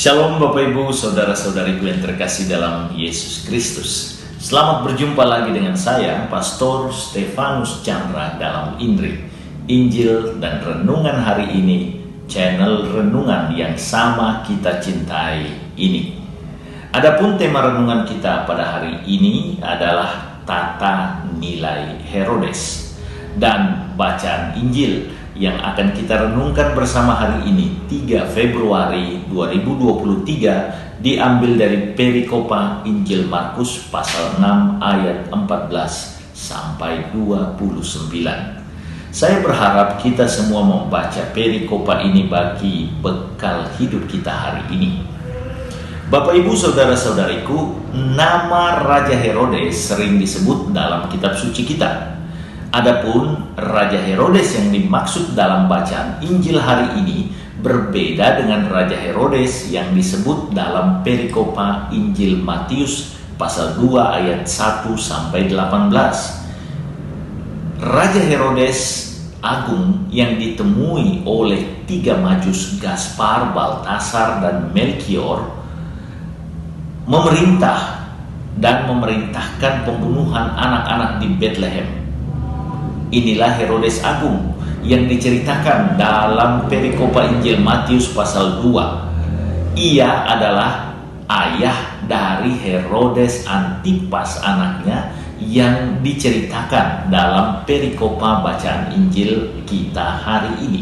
Shalom Bapak Ibu, Saudara-saudariku yang terkasih dalam Yesus Kristus. Selamat berjumpa lagi dengan saya, Pastor Stefanus Chandra dalam INRI, Injil dan Renungan hari ini, channel renungan yang sama kita cintai ini. Adapun tema renungan kita pada hari ini adalah tata nilai Herodes. Dan bacaan Injil yang akan kita renungkan bersama hari ini 3 Februari 2023 diambil dari perikopa Injil Markus pasal 6 ayat 14 sampai 29. Saya berharap kita semua membaca perikopa ini bagi bekal hidup kita hari ini. Bapak Ibu Saudara-saudariku, nama Raja Herodes sering disebut dalam kitab suci kita. Adapun Raja Herodes yang dimaksud dalam bacaan Injil hari ini berbeda dengan Raja Herodes yang disebut dalam perikopa Injil Matius pasal 2 ayat 1 sampai 18. Raja Herodes Agung yang ditemui oleh 3 majus Gaspar, Baltasar, dan Melchior memerintah dan memerintahkan pembunuhan anak-anak di Bethlehem. Inilah Herodes Agung yang diceritakan dalam perikopa Injil Matius pasal 2. Ia adalah ayah dari Herodes Antipas anaknya yang diceritakan dalam perikopa bacaan Injil kita hari ini.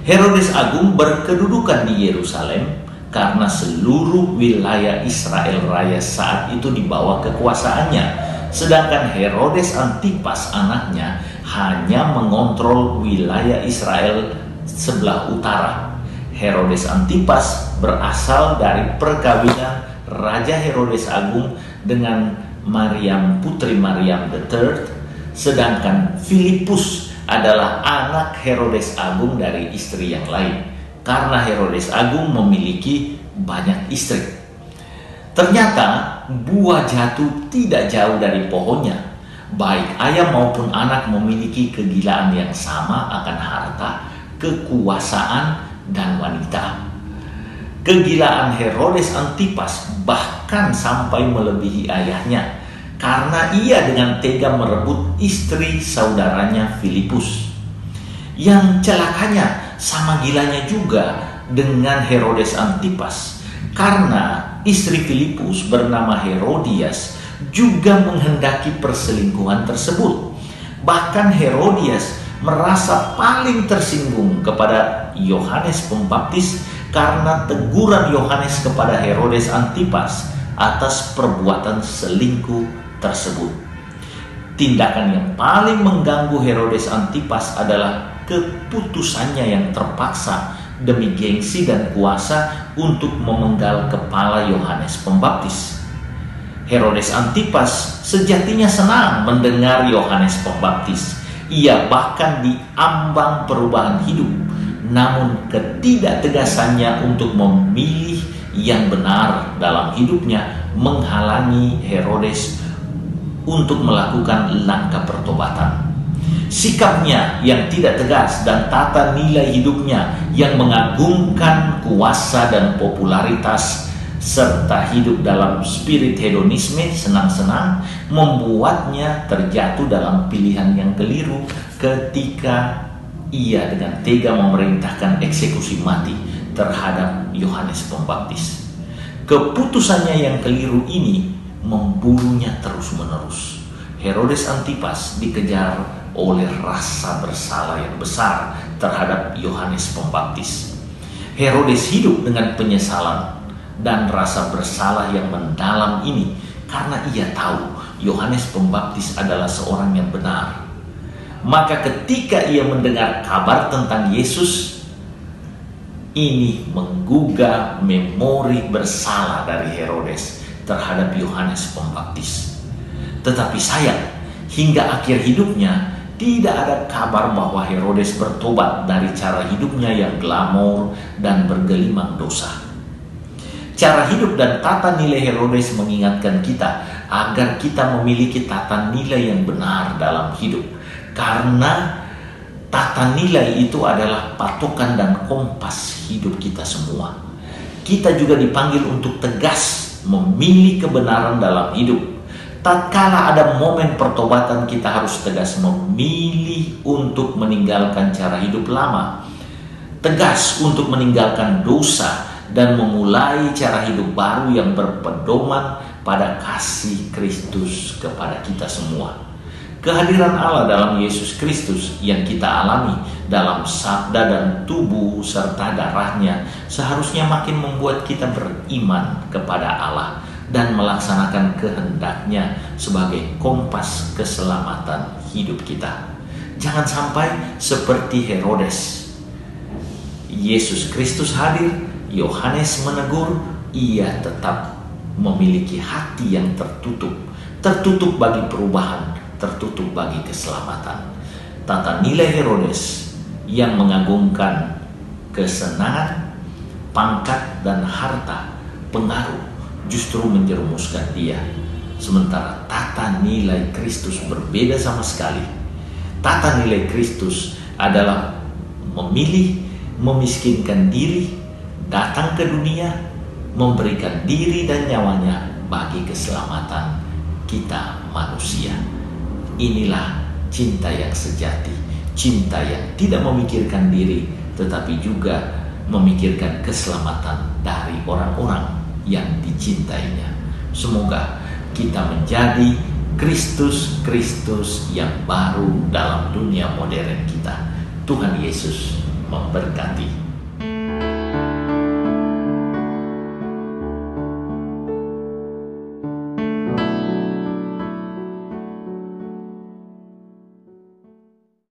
Herodes Agung berkedudukan di Yerusalem karena seluruh wilayah Israel Raya saat itu di bawah kekuasaannya. Sedangkan Herodes Antipas anaknya hanya mengontrol wilayah Israel sebelah utara. Herodes Antipas berasal dari perkawinan Raja Herodes Agung dengan Maryam putri Maryam III, sedangkan Filipus adalah anak Herodes Agung dari istri yang lain, karena Herodes Agung memiliki banyak istri. Ternyata buah jatuh tidak jauh dari pohonnya. Baik ayah maupun anak memiliki kegilaan yang sama akan harta, kekuasaan, dan wanita. Kegilaan Herodes Antipas bahkan sampai melebihi ayahnya, karena ia dengan tega merebut istri saudaranya Filipus. Yang celakanya sama gilanya juga dengan Herodes Antipas, karena istri Filipus bernama Herodias juga menghendaki perselingkuhan tersebut. Bahkan Herodias merasa paling tersinggung kepada Yohanes Pembaptis karena teguran Yohanes kepada Herodes Antipas atas perbuatan selingkuh tersebut. Tindakan yang paling mengganggu Herodes Antipas adalah keputusannya yang terpaksa demi gengsi dan kuasa untuk memenggal kepala Yohanes Pembaptis. Herodes Antipas sejatinya senang mendengar Yohanes Pembaptis. Ia bahkan diambang perubahan hidup, namun ketidaktegasannya untuk memilih yang benar dalam hidupnya menghalangi Herodes untuk melakukan langkah pertobatan. Sikapnya yang tidak tegas dan tata nilai hidupnya yang mengagungkan kuasa dan popularitas serta hidup dalam spirit hedonisme, senang-senang, membuatnya terjatuh dalam pilihan yang keliru ketika ia dengan tega memerintahkan eksekusi mati terhadap Yohanes Pembaptis. Keputusannya yang keliru ini memburunya terus-menerus. Herodes Antipas dikejar oleh rasa bersalah yang besar terhadap Yohanes Pembaptis. Herodes hidup dengan penyesalan dan rasa bersalah yang mendalam ini karena ia tahu Yohanes Pembaptis adalah seorang yang benar. Maka ketika ia mendengar kabar tentang Yesus, ini menggugah memori bersalah dari Herodes terhadap Yohanes Pembaptis. Tetapi sayang, hingga akhir hidupnya tidak ada kabar bahwa Herodes bertobat dari cara hidupnya yang glamor dan bergelimang dosa. Cara hidup dan tata nilai Herodes mengingatkan kita agar kita memiliki tata nilai yang benar dalam hidup. Karena tata nilai itu adalah patokan dan kompas hidup kita semua. kita juga dipanggil untuk tegas memilih kebenaran dalam hidup. Tatkala ada momen pertobatan, kita harus tegas memilih untuk meninggalkan cara hidup lama, tegas untuk meninggalkan dosa dan memulai cara hidup baru yang berpedoman pada kasih Kristus kepada kita semua. Kehadiran Allah dalam Yesus Kristus yang kita alami dalam sabda dan tubuh serta darahnya seharusnya makin membuat kita beriman kepada Allah dan melaksanakan kehendaknya sebagai kompas keselamatan hidup kita. Jangan sampai seperti Herodes. Yesus Kristus hadir, Yohanes menegur, ia tetap memiliki hati yang tertutup bagi perubahan, tertutup bagi keselamatan. Tata nilai Herodes yang mengagungkan kesenangan, pangkat, dan harta, pengaruh, justru menjerumuskan dia. Sementara tata nilai Kristus berbeda sama sekali. Tata nilai Kristus adalah memilih, memiskinkan diri, datang ke dunia, memberikan diri dan nyawanya bagi keselamatan kita manusia. Inilah cinta yang sejati, cinta yang tidak memikirkan diri, tetapi juga memikirkan keselamatan dari orang-orang yang dicintainya. Semoga kita menjadi Kristus yang baru dalam dunia modern kita. Tuhan Yesus memberkati.